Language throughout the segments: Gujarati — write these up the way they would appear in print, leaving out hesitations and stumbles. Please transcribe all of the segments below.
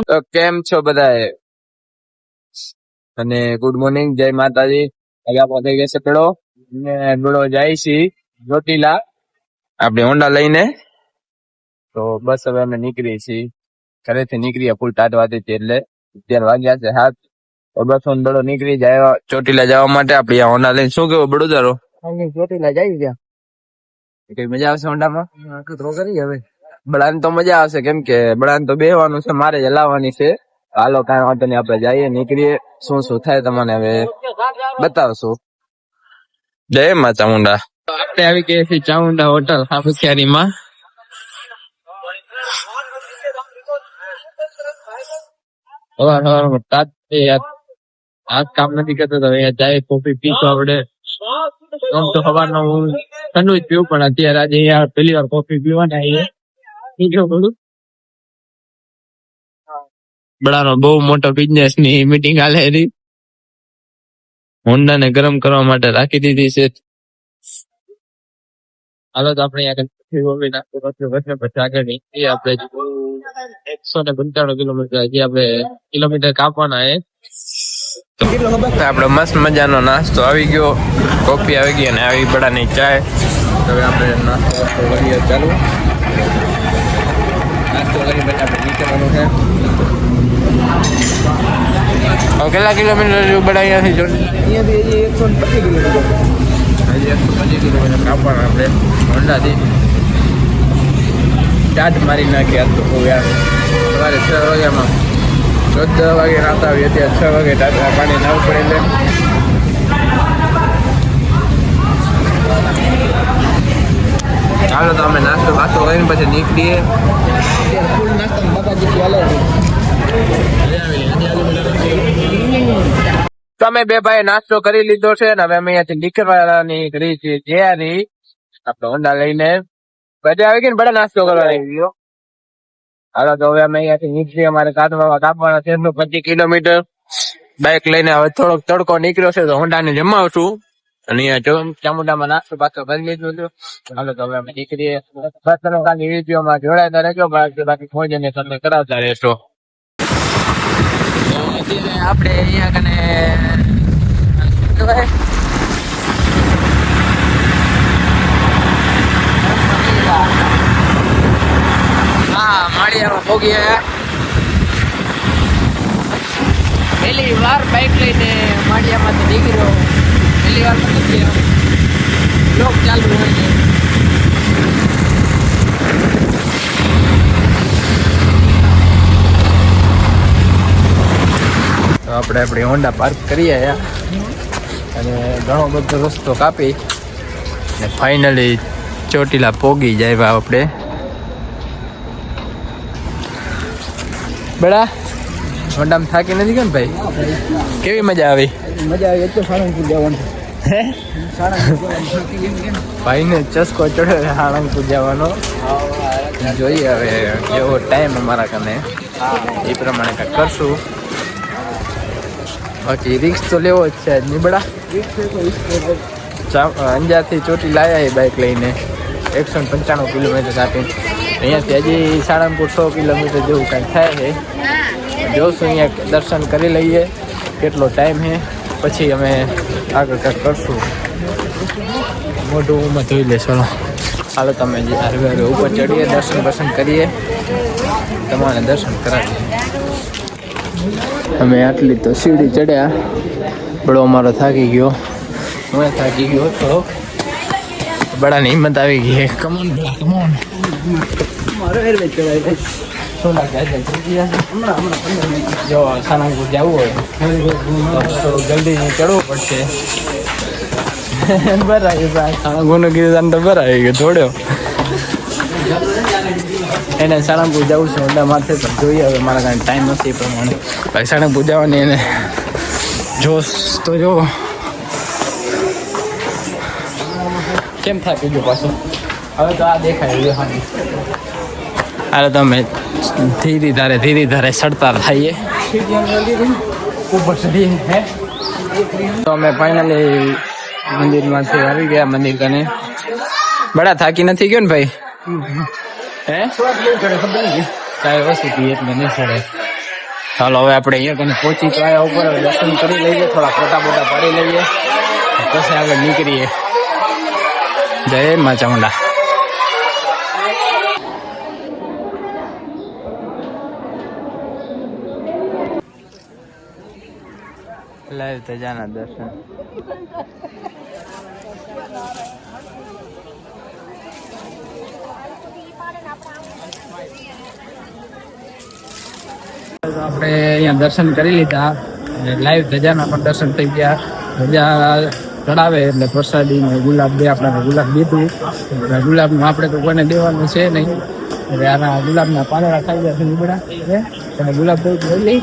તો કેમ છો બધા અને ગુડ મોર્નિંગ, જય માતાજી. હવે આપણે થઈ ગયા છે પેડો જાય છે ચોટીલા આપણે હોન્ડા લઈને. તો બસ હવે અમે નીકળીએ છીએ ઘરેથી. નીકળીએ ફૂલ ટાટ વાતી એટલે 11 વાગ્યા છે 7. બસ બેડો નીકળી જાય ચોટીલા જવા માટે. આપડી આ હોન્ડા લઈને શું કેવું બડોદારો ચોટીલા જાય ત્યાં કઈ મજા આવશે હોન્ડામાં? કરી હવે બળાને તો મજા આવશે, કેમ કે બળાને તો બેહવાનું છે, મારે જ હલાવવાની છે. હાલો કાંઈ વાંધો નહીં, આપણે જઈએ, નીકળીએ. શું શું થાય તમને હવે બતાવશું. જય માં ચામુંડા. આપણે આવી ગયા છીએ ચામુંડા હોટલ હાફુસિયારીમાં. આ કામ નથી કરતો તો અહીંયા ચાય કોફી પીશું આપણે. આમ તો સવારનો હું ઠંડુ જ પીવું, પણ અત્યારે આજે અહીંયા પહેલી વાર કોફી પીવાના આવીએ. બડાનો બહુ મોટો બિઝનેસ ની મીટિંગ હાલે રહી. હોન્ડા ને ગરમ કરવા માટે રાખી દીધી છે. હાલો તો આપણે પછી આગળ નીકળીએ. આપણે 195 કિલોમીટર હજી આપણે કિલોમીટર કાપવાના છે. આપડે મસ્ત મજાનો નાસ્તો આવી ગયો, કોફી આવી ગઈ અને આવી બડાની ચાય. હવે આપણે નાસ્તો કરીએ ચાલુ. નાસ્તો કરી પછી આપણે નીકળવાનું છે. કેટલા કિલોમીટર બડા અહીંયાથી? અહીંયાથી 125 કિલોમીટર. હજી 125 કિલોમીટર કાપવાના આપણે હોન્ડાથી. ચાર્જ મારી નાખી આજ તો બહુ યાર. સવારે 6 વાગ્યામાં 10 વાગે રાત આવી, અત્યારે 6 વાગે ટાટા પાણી નાવું પડે એટલે. ચાલો તો અમે નાસ્તો વાસ્તો કરીને પછી નીકળીએ. ફૂલ નાસ્તો બાબાજી ચાલે. તો અમે બે ભાઈ નાસ્તો કરી લીધો છે ને હવે અમે અહીંયાથી નીકળવાની કરી છે તૈયારી આપણે હોન્ડા લઈને. બધા આવી ગઈ ને બડા નાસ્તો કરવાની ગયો. હાલો તો હવે અમે અહીંયાથી નીકળીએ. અમારે કાપવાના છે 25 કિલોમીટર. બાઇક લઈને હવે થોડોક તડકો નીકળ્યો છે તો હોન્ડાને જમાવશું. અને અહીંયા ચામુંડામાં નાસ્તો પાછો કરી લીધું હતું. હાલો તો હવે અમે નીકળીએ. બસ તમે ખાલી વિડીયોમાં જોડાતા રહેજો, બાકી ફોન તમને કરાવતા રહેશો. અત્યારે આપણે અહીંયા કને માળિયામાં પોગી આવ્યા. પહેલી વાર બાઇક લઈને માળિયામાંથી નીકળ્યો. પહેલી વાર નથી બ્લોક ચાલુ હોય છે. તો આપણે આપણી હોન્ડા પાર્ક કરી આવ્યા અને ઘણો બધો રસ્તો કાપી ને ફાઇનલી ચોટીલા પોગી જાય આપણે. બડા હોન્ડામાં થાકી નથી કેમ ભાઈ? કેવી મજા આવી? મજા આવી તો સાળંગપુર જવાનું. હે ભાઈને ચસ્કો ચડ્યો સાળંગપુર જવાનો. જોઈએ હવે એવો ટાઈમ અમારા કને એ પ્રમાણે કંઈક કરશું. બાકી રિક્સ તો લેવો જ છે નીબડા. અંજારથી ચોટીલા આવ્યા એ બાઇક લઈને 195 કિલોમીટર આપીને. અહીંયાથી હજી સાળંગપુર 100 કિલોમીટર જેવું કાંઈક થાય છે. જોશું અહીંયા દર્શન કરી લઈએ કેટલો ટાઈમ છે, પછી અમે આગળ કાંઈક કરશું. મોઢું ધોઈ લેશો. હાલો તમે હવે ઉપર ચડીએ, દર્શન કરીએ, તમારે દર્શન કરાવીએ. અમે આટલી તો સીડી ચડ્યા. બડો અમારો થાકી ગયો, હું થાકી ગયો થોડોક. બડાની હિંમત આવી ગઈ. Come on come on. જો સાળંગપુર જવું હોય તો જલ્દી ચડવું પડશે. બરાબર સાળંગપુરનું કીધું તો બરાબર ગયો દોડ્યો. એને સાળંગપુર જવું છે હોન્ડા માથે, પણ જોઈએ હવે મારા કાંઈ ટાઈમ નથી એ પ્રમાણે. ભાઈ સાળંગપુર જવાની એને જોશ તો જો કેમ થાકી ગયો પાછું. હવે તો આ દેખાય. હાલો તમે ધીરે ધારે સડતા થઈએ ઉપર ચડીએ. તો અમે ફાઇનલી મંદિરમાંથી આવી ગયા. મંદિર કને બડા થાકી નથી ગયો ને ભાઈ? હે કાંઈ વસ્તુ પી એટલે નહીં ચડે. ચાલો હવે આપણે અહીંયા કને પહોંચી તો આયા ઉપર હવે દર્શન કરી લઈએ, થોડા ફોટા બોટા પાડી લઈએ, પછી આગળ નીકળીએ. જય મા ચામુંડા. લાઈવ તેજાના દર્શન. આપણે અહીંયા દર્શન કરી લીધા, લાઈવ ધજાના પણ દર્શન થઈ ગયા. ધજા ચડાવે એટલે પ્રસાદી ને ગુલાબ દે, આપણે ગુલાબ દીધું. ગુલાબનું આપણે તો કોઈને દેવાનું છે નહીં, એટલે આના ગુલાબના પાંદડા ખાઈ ગયા છે લીમડા, અને ગુલાબ દઈ લઈ.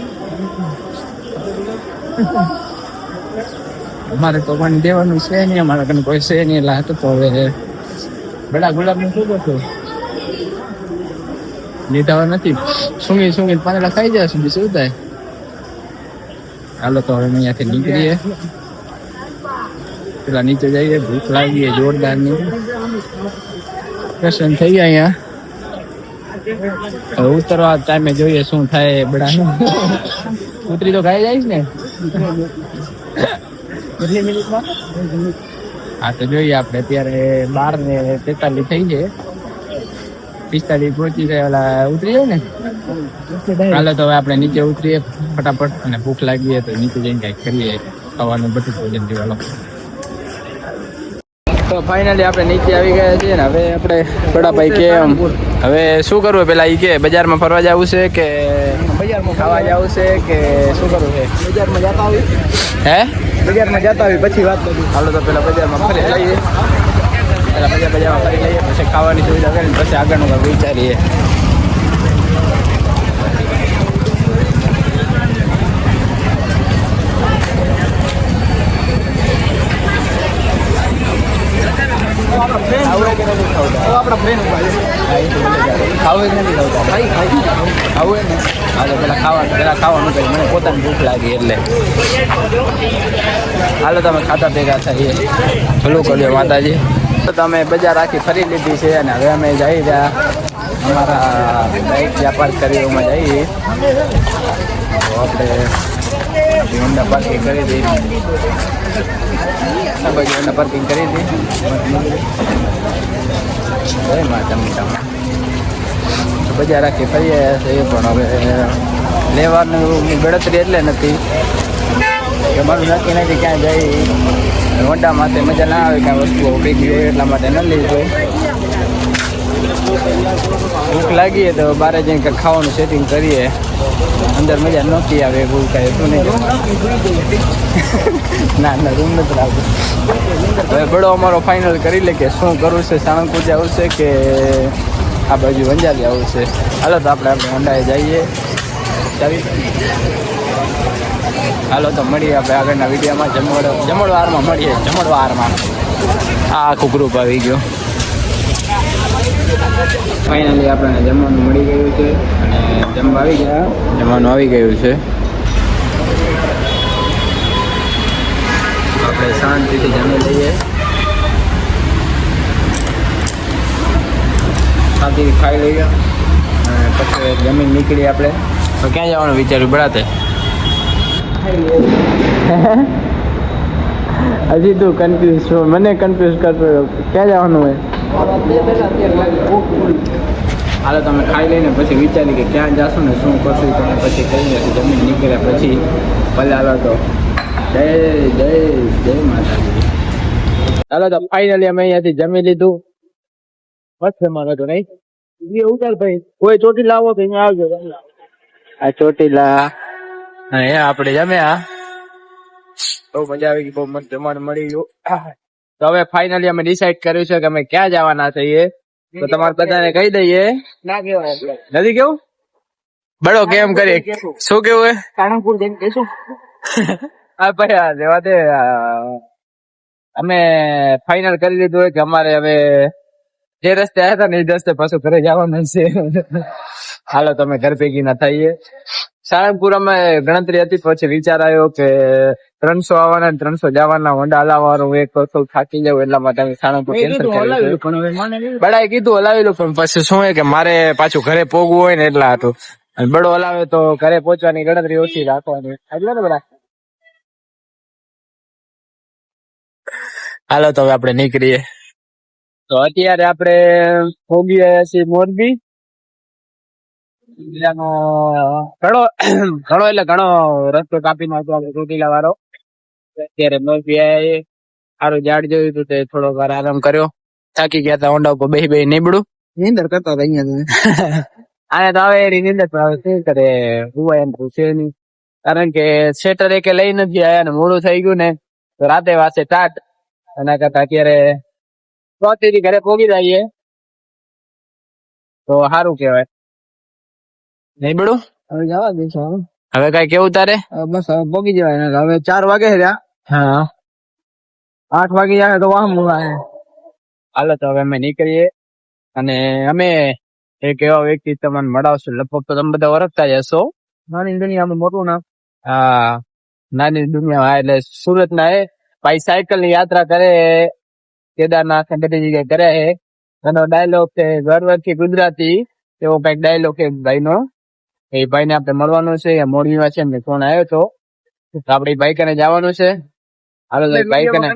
અમારે તો કોઈને દેવાનું છે નહીં, અમારા કને કોઈ છે નહીં, એટલે હતું તો હવે બડા ગુલાબનું શું કરશું, લીધા નથી. સૂંઘી પાંદડા ખાઈ જાય સુધી શું થાય. હાલો તો હવે અહીંયાથી નીકળીએ, પેલા નીચે જઈએ, ભૂખ લાગીએ જોરદાર ની. દર્શન થઈ ગયા અહીંયા, હવે ઉતરવા ટાઈમે જોઈએ શું થાય. બડા ઉતરી તો ખાઈ જાય ને કેટલી મિનિટમાં. હા તો જોઈએ આપણે અત્યારે 12:43 થઈ છે, 45 પહોંચી ગયા, ઓલા ઉતરી જાય ને. હાલો તો હવે આપણે નીચે ઉતરીએ ફટાફટ, અને ભૂખ લાગીએ તો નીચે જઈને કઈક કરીએ ખાવાનું બધું ભોજન દેવાનું. તો ફાઇનલી આપણે નીચે આવી ગયા છીએ ને હવે આપણે બડાભાઈ કે હવે શું કરવું, પેલા એ કે બજારમાં ફરવા જવું છે કે બજારમાં ખાવા જવું છે કે શું કરવું છે. બજારમાં જતા આવી, હે બજારમાં જતા આવી પછી વાત કરી. હાલો તો પેલા બજારમાં ફરી લઈએ, પેલા બજારમાં ફરી લઈએ, પછી ખાવાની સુવિધા કરીને પછી આગળનું કંઈક વિચારીએ. ખાવાનું મને પોતાની ભૂખ લાગી એટલે હાલો તમે ખાતા ભેગા થઈએ. ભલું કર્યું માતાજી. તો તમે બજાર આખી ફરી લીધી છે, અને હવે અમે જઈ રહ્યા અમારા બાઇક વ્યાપાર કરી એમાં જઈએ. તો આપણે હોન્ડા પાર્કિંગ કરી દઈએ, હોન્ડા પાર્કિંગ કરી દઈએ. બજાર આખી ફરી આવ્યા છે, પણ હવે લેવાનું ગણતરી એટલે નથી કે મારું નક્કી નથી ક્યાં જઈ. હોન્ડા માટે મજા ના આવે, ક્યાં વસ્તુઓ ભેગી હોય એટલા માટે ન લીધો. ભૂખ લાગીએ તો બહાર જઈને કંઈક ખાવાનું સેટિંગ કરીએ, અંદર મજા નહોતી આવે એવું કાંઈ હતું નહીં. ના રૂમ નથી લાગતું. હવે બડો અમારો ફાઇનલ કરી લે કે શું કરવું છે, સાણંદપુર જવું છે કે આ બાજુ વંજારી આવું છે. હાલો તો આપણે હોન્ડાએ જઈએ. હાલો તો મળીએ આપણે આગળના વિડીયોમાં. જમણવારમાં મળીએ, જમણવારમાં. આ આખું ગ્રુપ આવી ગયો. ફાઇનલી આપણને જમવાનું મળી ગયું છે, અને જમવાનું આવી ગયું છે. આપણે શાંતિથી જમી લઈએ, શાંતિથી ખાઈ લઈએ, અને પછી જમીન નીકળીએ આપણે. તો ક્યાં જવાનું વિચાર્યું બળાતે? હજી તું કન્ફ્યુઝ છો, મને કન્ફ્યુઝ કરતો. ક્યાં જવાનું હોય? હાલો તમે ખાઈ લઈને પછી વિચારી કે ક્યાં જશું ને શું કરશું, તમે પછી કહીને જમીન નીકળ્યા પછી ભલે. હાલો તો જય માતાજી. ચાલો તો ફાઇનલી અમે અહીંયાથી જમી લીધું. બસ મારો તો નહીં ઉતાર ભાઈ, કોઈ ચોટી લાવો તો અહીંયા આવજો. આ ચોટીલા આપણે જમ્યા, બહુ મજા આવી ગઈ, બહુ મસ્ત જમવાનું મળી ગયું. તો હવે ફાઇનલી અમે ડિસાઈડ કર્યું છે કે અમે ક્યાં જવાના છીએ. તો તમારે બધાને કહી દઈએ. ના કેવાય નથી કેવું? બડો કેમ કરીએ, શું કેવું હે? સાણંદપુર જઈને કહેશું. હા ભાઈ રેવા દે. અમે ફાઇનલ કરી લીધું કે અમારે હવે જે રસ્તે આવ્યા હતા ને એ રસ્તે પાછું ઘરે જવાનું છે. હાલો તમે ઘર ભેગી ના થઈએ. સાળંગપુર અમે ગણતરી હતી, પછી વિચાર આવ્યો કે 300 આવવાના 300 જવાના હોન્ડા હલાવવાનું એક તો થાકી જાવ એટલા માટે અમે સાળંગપુર કેન્સલ કર્યું. બડાએ કીધું હલાવી લો, પણ પછી શું કે મારે પાછું ઘરે પોગવું હોય ને એટલા હતું. બડો હલાવે તો ઘરે પહોંચવાની ગણતરી ઓછી રાખવાની એટલે ને બડા. હાલો તો હવે આપણે નીકળીએ. તો અત્યારે આપણે પોગી આવ્યા છીએ મોરબી. ઘણો ઘણો એટલે ઘણો રસ્તો કાપી નાખ્યો ચોટીલા વાળો. અત્યારે મોરબી આવ્યા. સારું ઝાડ જોયું હતું તે થોડો વાર આરામ કર્યો. થાકી ગયા હતા હોન્ડા ઉપર બેહી નીબડું નીંદર કરતા હતા અહીંયા. આને તો આવે એની નીંદર, પણ હવે શું કરે, હુવાય એમ છે નહીં. કારણ કે સ્વેટર એકે લઈ નથી આયા ને મોડું થઈ ગયું ને તો રાતે વાસે ટાટ. એના કરતા અત્યારે ચોથી ઘરે પોગી જઈએ તો સારું કેવાય. નહીં બડું હવે જવા દઈશું. હવે કઈ કેવું તારે? બસ હવે પોગી જવાય. હવે 4 વાગે રહ્યા. હા 8 વાગે જાય તો વાહ મુવાય. હાલો તો હવે અમે નીકળીએ. અને અમે એક એવા વ્યક્તિ તમને મળાવશું, લગભગ તો તમે બધા ઓળખતા જ હશો. નાની દુનિયામાં મોટું નામ. હા નાની દુનિયા. હા એટલે સુરત ના હે ભાઈ. સાયકલ ની યાત્રા કરે કેદારનાથ ને બધી જગ્યાએ કરે છે. એનો ડાયલોગ છે ગર્વથી ગુજરાતી. એવો કઈક ડાયલોગ છે ભાઈ નો. એ ભાઈ ને આપણે મળવાનું છે. મોરબીમાં છે ને ફોન આવ્યો તો આપડે ભાઈ કને જવાનું છે. હાલો ભાઈ કને.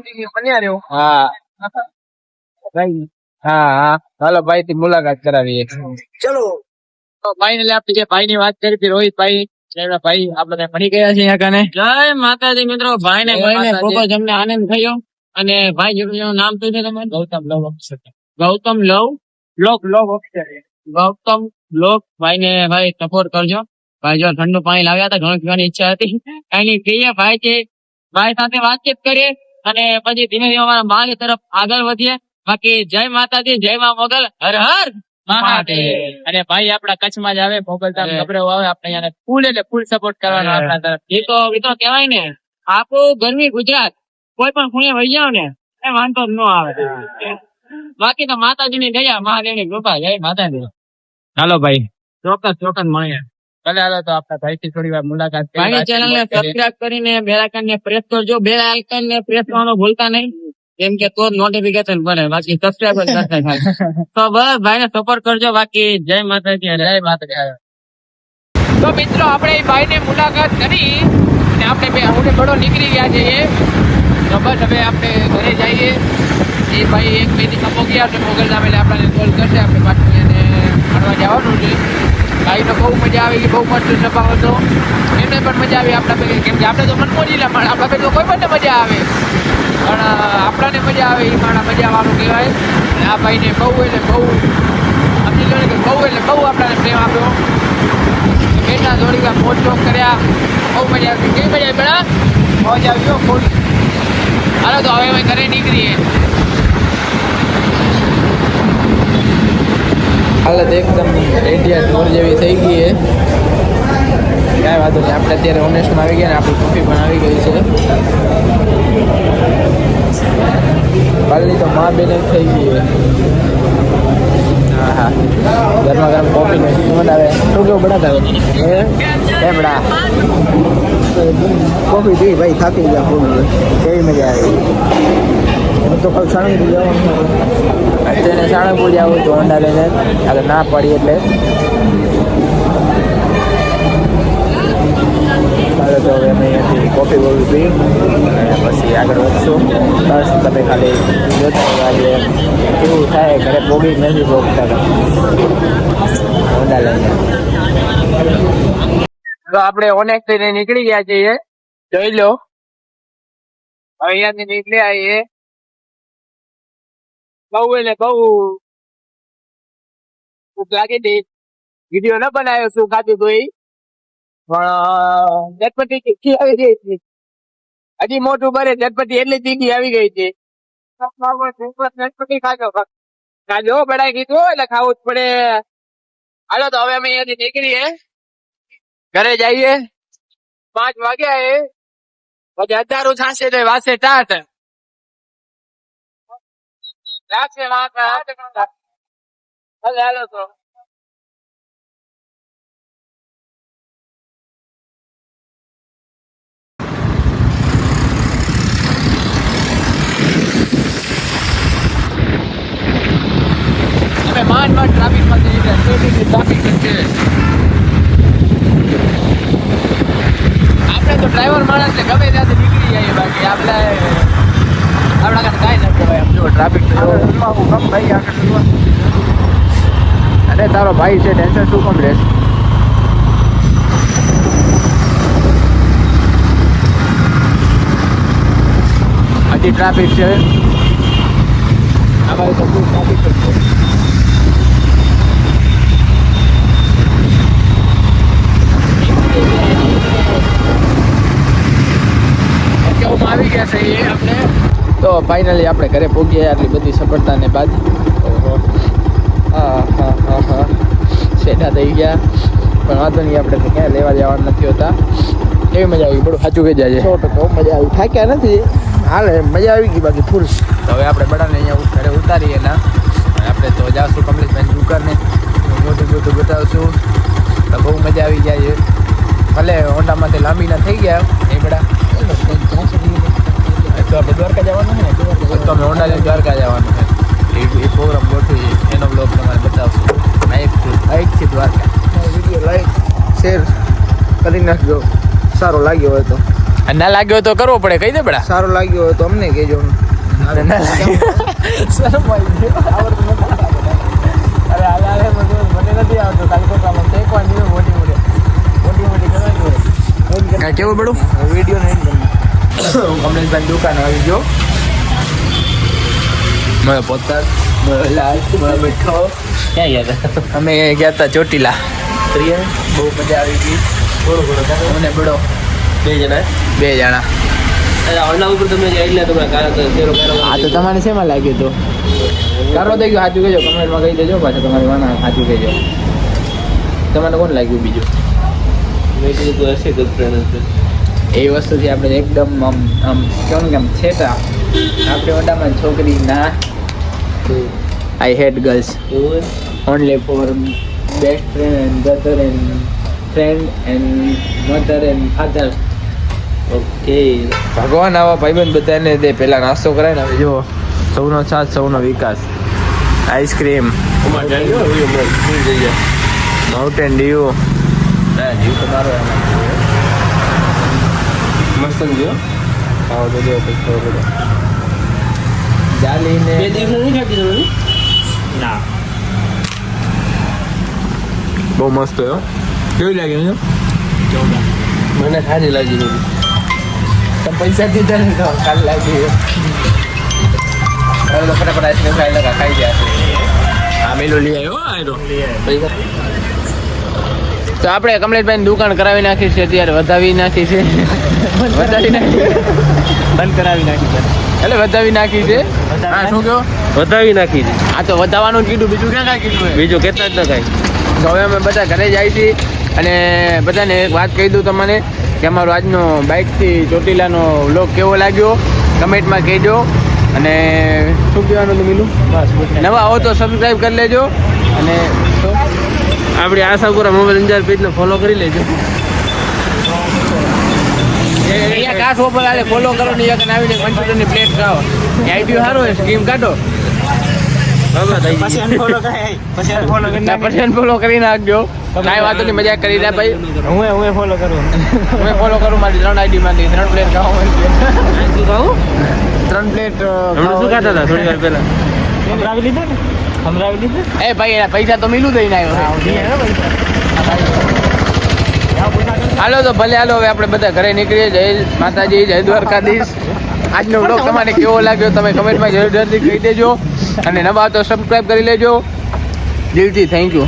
હા હા હાલો ભાઈ થી મુલાકાત કરાવીએ. ચલો ફાઇનલી આપણે જે ભાઈ ની વાત કરી હતી, રોહિતભાઈ. ભાઈ આપણે મળી ગયા છે અહીંયા કને. જય માતાજી મિત્રો. ભાઈ ને ખૂબ જ અમને આનંદ થયો. અને ભાઈ જેનું નામ શું છે તમારું? ગૌતમ લવ અક્ષર. ગૌતમ લોક ભાઈ ને ભાઈ સપોર્ટ કરજો. ભાઈ જો ઠંડુ પાણી લાવ્યા હતા, ઘણું પીવાની ઈચ્છા હતી. કઈ નહીં પીએ ભાઈ છે. ભાઈ સાથે વાતચીત કરીએ અને પછી ધીમે ધીમે અમારા માર્ગ તરફ આગળ વધીએ. બાકી જય માતાજી, જય મા મોગલ, હર હર મહાદેવ. અને ભાઈ આપડા કચ્છમાં જ આવે, મોગલધામ ગભરાવ આવે, આપણે અહીંયા ફૂલ એટલે ફૂલ સપોર્ટ કરવાનો આપણા તરફ. એ તો કહેવાય ને, આપણું ગરમી ગુજરાત કોઈ પણ ખૂણે વહી જાવ ને એ વાંધો જ ન આવે. બાકી તો માતાજી ની દયા, મહાદેવ ની કૃપા. જય માતાજી. હાલો ભાઈ ચોક્કસ મળીએ. ભલે હાલો તો આપણા ભાઈ થી થોડી વાર મુલાકાત કરી. ભાઈ ચેનલ ને સબસ્ક્રાઇબ કરીને બેલ આઇકન ને પ્રેસ કરજો. બેલ આઇકન ને પ્રેસ કરવાનું ભૂલતા નહીં, કેમ કે તો નોટિફિકેશન બને. બાકી સબસ્ક્રાઇબ જ કરતા થાય. તો બસ ભાઈ ને સપોર્ટ કરજો. બાકી જય માતાજી, જય માતાજી. તો મિત્રો આપણે ભાઈ ને મુલાકાત કરી અને આપણે હું બડો નીકળી ગયા છીએ. તો બસ હવે આપણે ઘરે જઈએ. એ ભાઈ 1 મિનિટ પોગી આવશે મોગલધામ એટલે આપણને કોલ કરશે. આપણે પાછું એને મળવા જવાનું છે. ભાઈ તો બહુ મજા આવી ગઈ, બહુ મસ્ત સ્વભાવ હતો. એમને પણ મજા આવી આપણા ભેગી, કેમ કે આપણે તો મનમોજીલા પણ આપણા ભેગી તો કોઈ પણ મજા આવે, પણ આપણાને મજા આવે એ માણા મજા વાળું કહેવાય. અને આ ભાઈને બહુ એટલે બહુ સમજી લો ને કે બહુ એટલે બહુ આપણાને પ્રેમ આપ્યો. બેટા થોડી વાર મોજ શોખ કર્યા, બહુ મજા આવી. કેવી મજા આવી બેડા? મોજ આવી ફૂલ. હાલો તો હવે અમે ઘરે નીકળીએ. હાલત એકદમ ઇન્ડિયા ટોર જેવી થઈ ગઈ છે. કાંઈ વાંધો નહીં, આપણે અત્યારે ઓનેસ્ટમાં આવી ગયા ને આપણી કોફી પણ આવી ગઈ છે. કાલની તો મા બેન થઈ ગઈ છે. હા હા ગરમા ગરમ કોફી ને સુગંધ આવે. શું કેવું બડા આવે એ બડા કોફી પી ભાઈ, થાકી ગયા ફૂલ. કેવી મજા આવી. તો કાલ સાણંદપુર જવાનું. અત્યારે સાણંદપુર જવું તો હોન્ડા લઈને આગળ ના પડી એટલે. હાલો તો હવે અમે અહીંયાથી કોફી બોફી પી અને પછી આગળ વધશું. બસ તમે ખાલી જોતા આજે કેવું થાય. ઘરે પોગી નથી પોગતા હોન્ડા લઈને. તો આપણે ઓનેક થઈને નીકળી ગયા છીએ. જોઈ લો હવે અહીંયાથી નીકળી આવીએ. બહુ એટલે બહુ ભૂખ લાગી હતી. વિડીયો ન બનાવ્યો શું ખાધું તો એ, પણ ચટપટી તીખી આવી ગઈ હતી. હજી મોટું ભરે ચટપટી એટલી તીખી આવી ગઈ હતી. ચટપટી ખાજો બડાઈ કીધું એટલે ખાવું જ પડે. હાલો તો હવે અમે અહીંયાથી નીકળીએ, ઘરે જઈએ. 5 વાગ્યા એ પછી અંધારું થશે તો વાસે ટાટ લાગશે. હાલો તો આપણે તો ડ્રાઈવર માણસ ને ગમે ત્યાંથી નીકળી જાય, બાકી આપણા કાંઈ નથી કહેવાય. આમ જો ટ્રાફિક અરે તારો ભાઈ છે, ટેન્શન શું કમ રહેશે? હજી ટ્રાફિક છે, અમારે તો ફૂલ ટ્રાફિક જ છે. આવી ગયા છે એ આપણે. તો ફાઇનલી આપણે ઘરે પહોંચી ગયા આટલી બધી સફળતાને બાદ. હા સેટા થઈ ગયા, પણ વાંધો નહીં, આપણે તો ક્યાં લેવા જવાના નથી હોતા. કેવી મજા આવી? બડું સાચું કહી જાય. 100% મજા આવી, થાક્યા નથી, હાલે મજા આવી ગઈ બાકી ફૂલ. તો હવે આપણે બધાને અહીંયા ઘરે ઉતારીએ ના, આપણે તો જાશું કમલેશભાઈ દુકાને, મોટું બતાવશું. તો બહુ મજા આવી જાય. ભલે હોન્ડામાંથી લાંબી ના થઈ ગયા એ બધા, તો આપણે દ્વારકા જવાનું ને, તો અમે હોન્ડા લઈને દ્વારકા જવાનું છે. એ પ્રોગ્રામ ગોઠવી, એનો બ્લોગ તમારે બતાવશું. અહીંથી દ્વારકા. વિડીયો લાઈક શેર કરી નાખજો, સારો લાગ્યો હોય તો. ના લાગ્યો તો કરવો પડે, કહી દે બડા. સારો લાગ્યો હોય તો અમને કહેજો. અરે મને નથી આવતો, ખાલી કોકામાં ટેકવાની મોટી કરવાની. કેવું બડું વિડીયો નહીં કમલેશભાઈ દુકાન આવી ગયો. મેં પોતા બેઠો. ક્યાં ગયા હતા? અમે ગયા હતા ચોટીલા. બહુ મજા આવી ગઈ. મને બડો 2 જણા. ઓલા ઉપર તમે આ તો તમારે શેમાં લાગ્યું હતું? કારો થઈ ગયો, સાચું કહેજો, કમેન્ટમાં કહી દેજો. પાછું તમારી વાના સાચું કહેજો. તમને કોણ લાગ્યું બીજું? હશે ગર્લફ્રેન્ડ એ વસ્તુથી આપણે એકદમ આમ કેવું કે આમ છેટા. આપણે ઓડામાં છોકરી ના, I hate girls only for best friend and brother and friend and mother and father. Okay. ભગવાન આવા ભાઈબંધ બધાને દે. પહેલા નાસ્તો કરાય ને, હવે જો સૌનો સાથ સૌનો વિકાસ. Ice cream, mountain due. જીવ તો મારો મસ્ત ગયો. ખાવો તો દેવો પછી ખબર પડે. જાલીને 2 દિવસ નહીં ખાતી તમે? ના. બહુ મસ્ત હોય. કેવી લાગે છે? મને ખારી લાગી નથી. તમે પૈસા દીધા ને તો કાલ લાગી. હવે તો ફટાફટ આઈસ્ક્રીમ ખાઈ લગા ખાઈ ગયા. હા મેલું લઈ આવ્યો. પૈસા તો આપણે કમલેશભાઈ દુકાન કરાવી નાખી છે, અત્યારે વધાવી નાખી છે. વધાવી નાખી, બંધ કરાવી નાખી છે, એટલે વધાવી નાખી છે. હા શું કહો? વધાવી નાખી છે. આ તો વધાવવાનું જ કીધું, બીજું ક્યાં કાંઈ કીધું? બીજું કેટલા જ ન કાંઈ. તો હવે અમે બધા ઘરે જાય છીએ અને બધાને એક વાત કહી દઉં તમને કે અમારો આજનો બાઇકથી ચોટીલાનો વ્લોગ કેવો લાગ્યો કમેન્ટમાં કહેજો. અને શું કહેવાનું હતું મિલું? નવા આવો તો સબસ્ક્રાઈબ કરી લેજો. અને આપણે આશાપુરા મોબાઈલ અંજાર પેજને ફોલો કરી લેજો. અહીંયા કાઠ ઉપર આલે ફોલો કરો ને એક આવીને કમ્પ્યુટરની પ્લેટ ખાઓ. આઈડિયો સારો હોય, સ્કીમ કાઢો. પછી ફોલો કરી નાખજો. કાંઈ વાંધો નહીં, મજા કરી રહ્યા ભાઈ. હું ફોલો કરું. હું ફોલો કરું. મારી 3 આઈડી માંથી 3 પ્લેટ ખાઓ. શું ખાવું? 3 પ્લેટ હમણાં શું ખાતા હતા થોડી વાર પહેલા? હમરાવી લીધું. એ ભાઈ એના પૈસા તો મિલું દઈને આવ્યો. હાલો તો ભલે હાલો, હવે આપણે બધા ઘરે નીકળીએ. જય માતાજી, જય દ્વારકાધીશ. આજનો વ્લોગ તમને કેવો લાગ્યો તમે કમેન્ટમાં જરૂરથી કહી દેજો. અને નવા તો સબસ્ક્રાઈબ કરી લેજો. દિલથી થેન્ક યુ.